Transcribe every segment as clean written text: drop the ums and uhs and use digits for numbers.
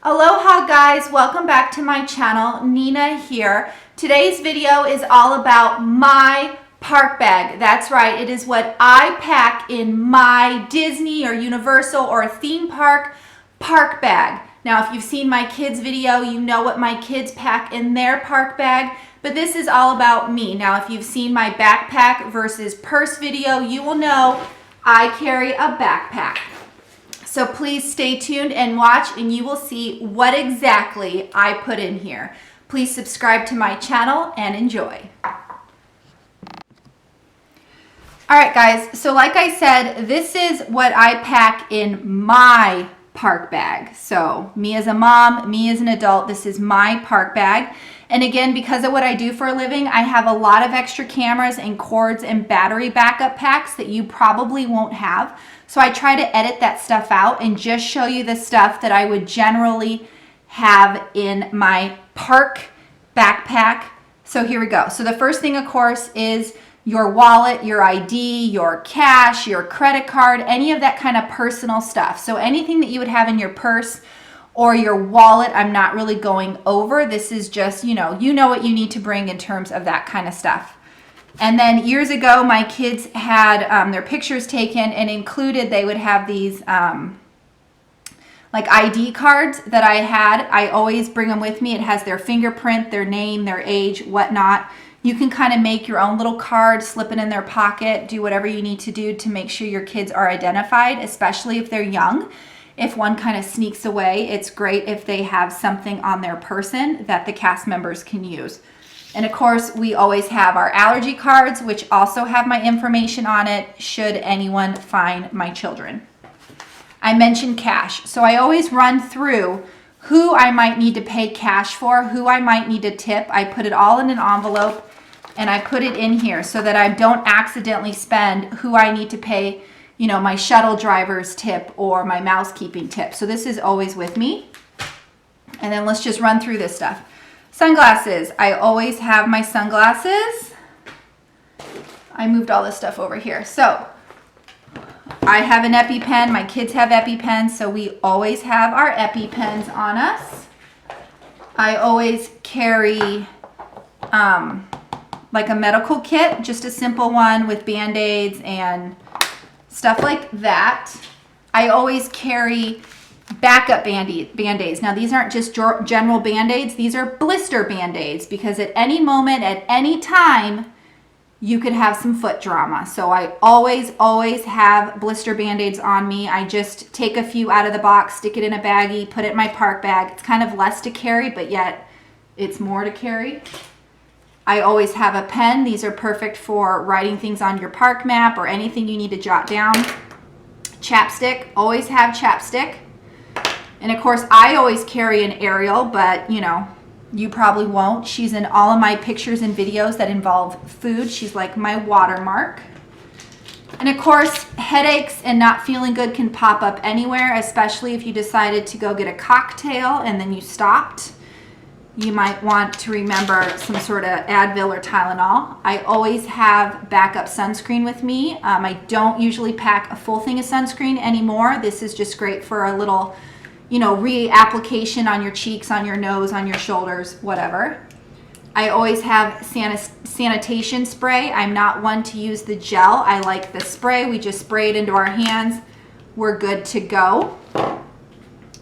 Aloha guys, welcome back to my channel. Nina here. Today's video is all about my park bag. That's right, it is what I pack in my Disney or Universal or theme park bag. Now if you've seen my kids video, you know what my kids pack in their park bag, but this is all about me. Now if you've seen my backpack versus purse video, you will know I carry a backpack. So please stay tuned and watch and you will see what exactly I put in here. Please subscribe to my channel and enjoy. All right guys, so like I said, this is what I pack in my park bag. So me as a mom, me as an adult, this is my park bag. And again, because of what I do for a living, I have a lot of extra cameras and cords and battery backup packs that you probably won't have. So I try to edit that stuff out and just show you the stuff that I would generally have in my park backpack. So here we go. So the first thing, of course, is your wallet, your ID, your cash, your credit card, any of that kind of personal stuff. So anything that you would have in your purse or your wallet, I'm not really going over. This is just, you know what you need to bring in terms of that kind of stuff. And then years ago, my kids had their pictures taken, and included they would have these like ID cards that I had. I always bring them with me. It has their fingerprint, their name, their age, whatnot. You can kind of make your own little card, slip it in their pocket, do whatever you need to do to make sure your kids are identified, especially if they're young. If one kind of sneaks away, it's great if they have something on their person that the cast members can use. And of course, we always have our allergy cards, which also have my information on it should anyone find my children. I mentioned cash. So I always run through who I might need to pay cash for, who I might need to tip. I put it all in an envelope and I put it in here so that I don't accidentally spend who I need to pay, you know, my shuttle driver's tip or my mousekeeping tip. So this is always with me. And then let's just run through this stuff. Sunglasses. I always have my sunglasses. I moved all this stuff over here. So I have an EpiPen. My kids have EpiPens, so we always have our EpiPens on us. I always carry like a medical kit, just a simple one with Band-Aids and stuff like that. I always carry backup Band-Aids. Now these aren't just general Band-Aids, these are blister Band-Aids, because at any moment, at any time, you could have some foot drama. So I always have blister Band-Aids on me. I just take a few out of the box, stick it in a baggie, put it in my park bag. It's kind of less to carry, but yet it's more to carry. I always have a pen. These are perfect for writing things on your park map or anything you need to jot down. Chapstick, always have chapstick. And of course, I always carry an Ariel, but you know, you probably won't. She's in all of my pictures and videos that involve food. She's like my watermark. And of course, headaches and not feeling good can pop up anywhere, especially if you decided to go get a cocktail and then you stopped. You might want to remember some sort of Advil or Tylenol. I always have backup sunscreen with me. I don't usually pack a full thing of sunscreen anymore. This is just great for a little, you know, reapplication on your cheeks, on your nose, on your shoulders, whatever. I always have sanitation spray. I'm not one to use the gel. I like the spray. We just spray it into our hands. We're good to go.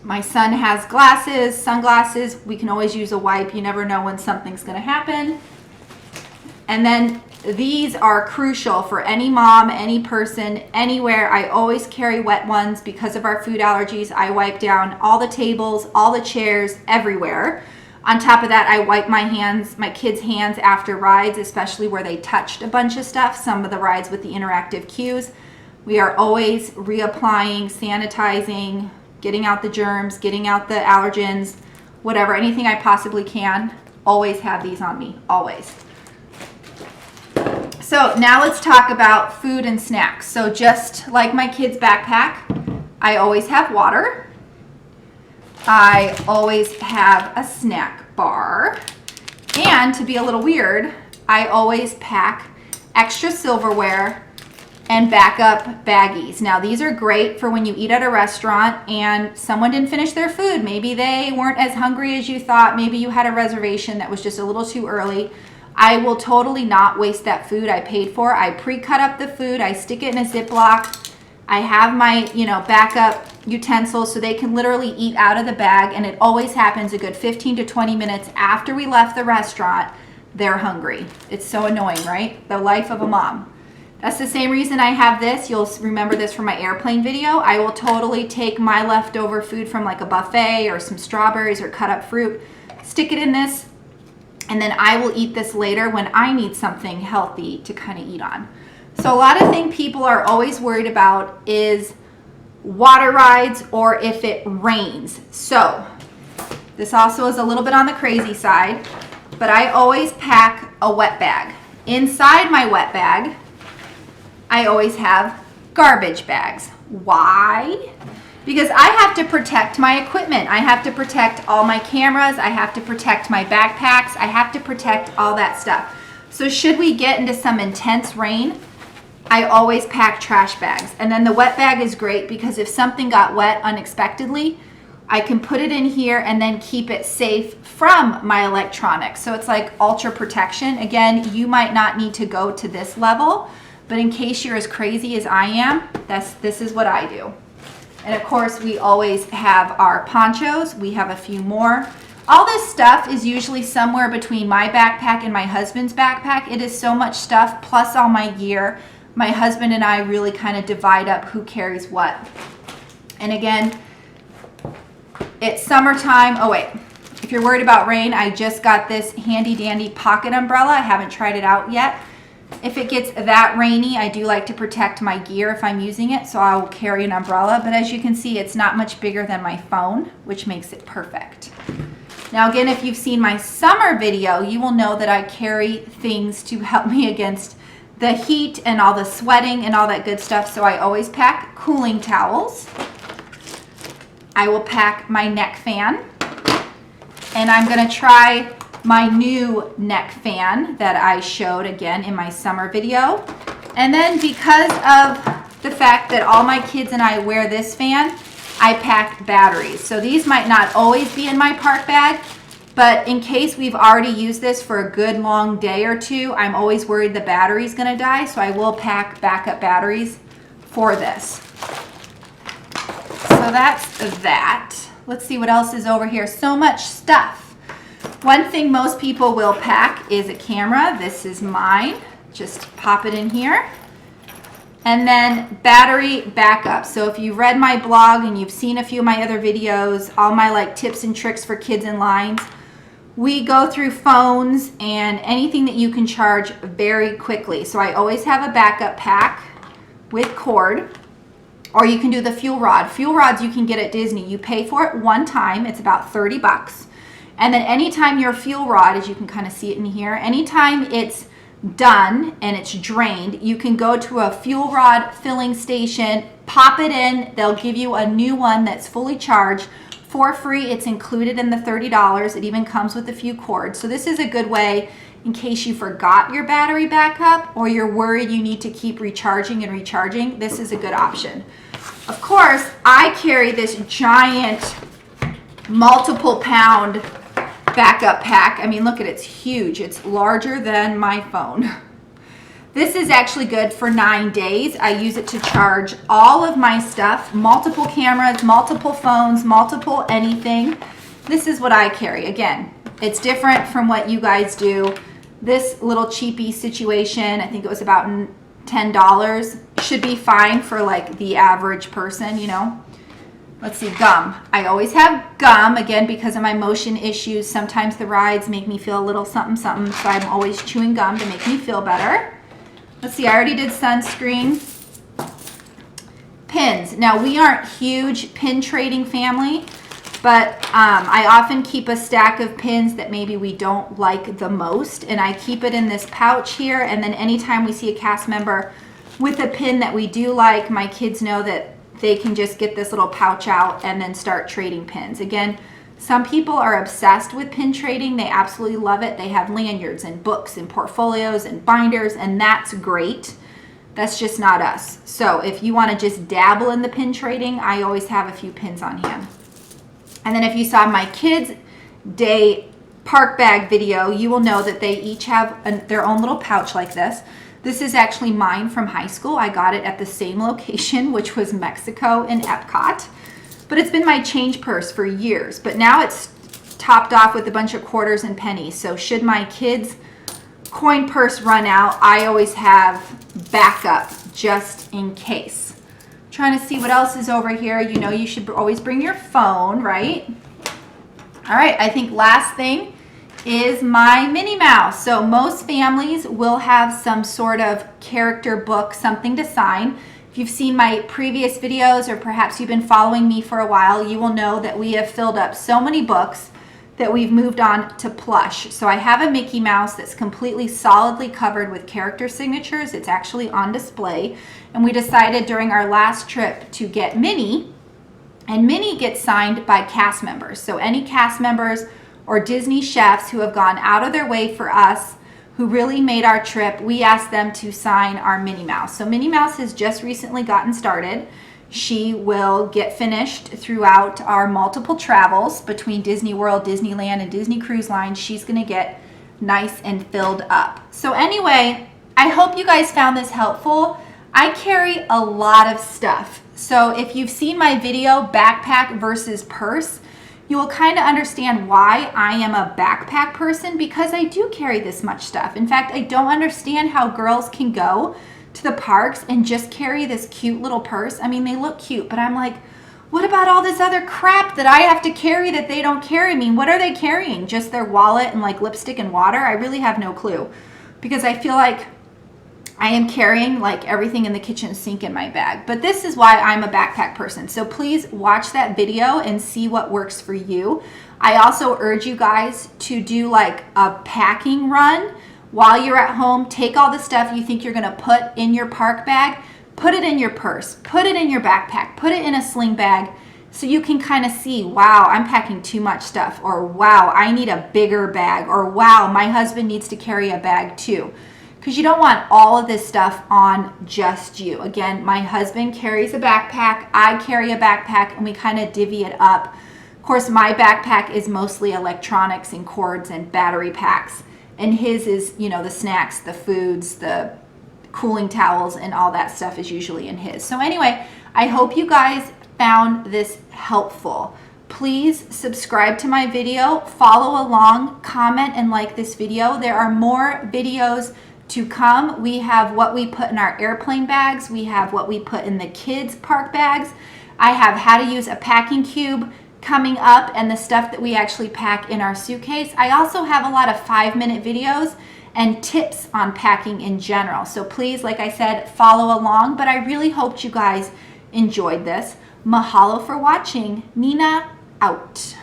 My son has glasses, sunglasses. We can always use a wipe. You never know when something's going to happen. And then these are crucial for any mom, any person, anywhere. I always carry wet ones because of our food allergies. I wipe down all the tables, all the chairs, everywhere. On top of that, I wipe my hands, my kids' hands after rides, especially where they touched a bunch of stuff, some of the rides with the interactive cues. We are always reapplying, sanitizing, getting out the germs, getting out the allergens, whatever, anything I possibly can. Always have these on me, always. So now let's talk about food and snacks. So just like my kids' backpack, I always have water. I always have a snack bar. And to be a little weird, I always pack extra silverware and backup baggies. Now these are great for when you eat at a restaurant and someone didn't finish their food. Maybe they weren't as hungry as you thought. Maybe you had a reservation that was just a little too early. I will totally not waste that food I paid for. I pre-cut up the food. I stick it in a Ziploc. I have my, backup utensils so they can literally eat out of the bag, and it always happens a good 15 to 20 minutes after we left the restaurant, they're hungry. It's so annoying, right? The life of a mom. That's the same reason I have this. You'll remember this from my airplane video. I will totally take my leftover food from like a buffet or some strawberries or cut up fruit, stick it in this, and then I will eat this later when I need something healthy to kind of eat on. So a lot of things people are always worried about is water rides or if it rains. So this also is a little bit on the crazy side, but I always pack a wet bag. Inside my wet bag, I always have garbage bags. Why? Because I have to protect my equipment. I have to protect all my cameras. I have to protect my backpacks. I have to protect all that stuff. So should we get into some intense rain, I always pack trash bags. And then the wet bag is great because if something got wet unexpectedly, I can put it in here and then keep it safe from my electronics. So it's like ultra protection. Again, you might not need to go to this level, but in case you're as crazy as I am, this is what I do. And of course, we always have our ponchos. We have a few more. All this stuff is usually somewhere between my backpack and my husband's backpack. It is so much stuff, plus all my gear. My husband and I really kind of divide up who carries what. And again, it's summertime. Oh wait, if you're worried about rain, I just got this handy dandy pocket umbrella. I haven't tried it out yet. If it gets that rainy, I do like to protect my gear if I'm using it, so I will carry an umbrella. But as you can see, it's not much bigger than my phone, which makes it perfect. Now again, if you've seen my summer video, you will know that I carry things to help me against the heat and all the sweating and all that good stuff. So I always pack cooling towels. I will pack my neck fan. And I'm gonna try my new neck fan that I showed again in my summer video. And then because of the fact that all my kids and I wear this fan, I pack batteries. So these might not always be in my park bag, but in case we've already used this for a good long day or two, I'm always worried the battery's gonna die, so I will pack backup batteries for this. So that's that. Let's see what else is over here. So much stuff. One thing most people will pack is a camera. This is mine. Just pop it in here. And then battery backup. So if you've read my blog and you've seen a few of my other videos, all my tips and tricks for kids in lines, we go through phones and anything that you can charge very quickly. So I always have a backup pack with cord, or you can do the fuel rod. Fuel rods you can get at Disney. You pay for it one time. It's about 30 bucks. And then anytime your fuel rod, as you can kind of see it in here, anytime it's done and it's drained, you can go to a fuel rod filling station, pop it in, they'll give you a new one that's fully charged for free. It's included in the $30. It even comes with a few cords. So this is a good way in case you forgot your battery backup or you're worried you need to keep recharging and recharging. This is a good option. Of course, I carry this giant multiple pound backup pack. I mean, look at it, it's huge. It's larger than my phone. This is actually good for 9 days. I use it to charge all of my stuff, multiple cameras, multiple phones, multiple anything. This is what I carry. Again, it's different from what you guys do. This little cheapy situation, I think it was about $10, should be fine for the average person, Let's see, gum. I always have gum, again, because of my motion issues. Sometimes the rides make me feel a little something, something, so I'm always chewing gum to make me feel better. Let's see, I already did sunscreen. Pins. Now, we aren't huge pin trading family, but I often keep a stack of pins that maybe we don't like the most, and I keep it in this pouch here, and then anytime we see a cast member with a pin that we do like, my kids know that they can just get this little pouch out and then start trading pins. Again, some people are obsessed with pin trading. They absolutely love it. They have lanyards and books and portfolios and binders, and that's great. That's just not us. So if you want to just dabble in the pin trading, I always have a few pins on hand. And then if you saw my kids' day park bag video, you will know that they each have their own little pouch like this. This is actually mine from high school. I got it at the same location, which was Mexico and Epcot. But it's been my change purse for years. But now it's topped off with a bunch of quarters and pennies. So should my kids' coin purse run out, I always have backup just in case. I'm trying to see what else is over here. You know, you should always bring your phone, right? All right, I think last thing is my Minnie Mouse. So most families will have some sort of character book, something to sign. If you've seen my previous videos, or perhaps you've been following me for a while, you will know that we have filled up so many books that we've moved on to plush. So I have a Mickey Mouse that's completely solidly covered with character signatures. It's actually on display. And we decided during our last trip to get Minnie, and Minnie gets signed by cast members. So any cast members or Disney chefs who have gone out of their way for us, who really made our trip, we asked them to sign our Minnie Mouse. So Minnie Mouse has just recently gotten started. She will get finished throughout our multiple travels between Disney World, Disneyland, and Disney Cruise Line. She's gonna get nice and filled up. So anyway, I hope you guys found this helpful. I carry a lot of stuff. So if you've seen my video, backpack versus purse, you will kind of understand why I am a backpack person, because I do carry this much stuff. In fact, I don't understand how girls can go to the parks and just carry this cute little purse. I mean, they look cute, but I'm like, what about all this other crap that I have to carry that they don't carry? I mean, what are they carrying? Just their wallet and like lipstick and water? I really have no clue, because I feel like I am carrying like everything in the kitchen sink in my bag. But this is why I'm a backpack person. So please watch that video and see what works for you. I also urge you guys to do like a packing run while you're at home. Take all the stuff you think you're gonna put in your park bag, put it in your purse, put it in your backpack, put it in a sling bag, so you can kind of see, wow, I'm packing too much stuff, or wow, I need a bigger bag, or wow, my husband needs to carry a bag too. Because you don't want all of this stuff on just you. Again, my husband carries a backpack, I carry a backpack, and we kind of divvy it up. Of course, my backpack is mostly electronics and cords and battery packs. And his is, you know, the snacks, the foods, the cooling towels, and all that stuff is usually in his. So anyway, I hope you guys found this helpful. Please subscribe to my video, follow along, comment, and like this video. There are more videos to come. We have what we put in our airplane bags. We have what we put in the kids' park bags. I have how to use a packing cube coming up, and the stuff that we actually pack in our suitcase. I also have a lot of 5-minute videos and tips on packing in general. So please, like I said, follow along, but I really hoped you guys enjoyed this. Mahalo for watching. Nina out.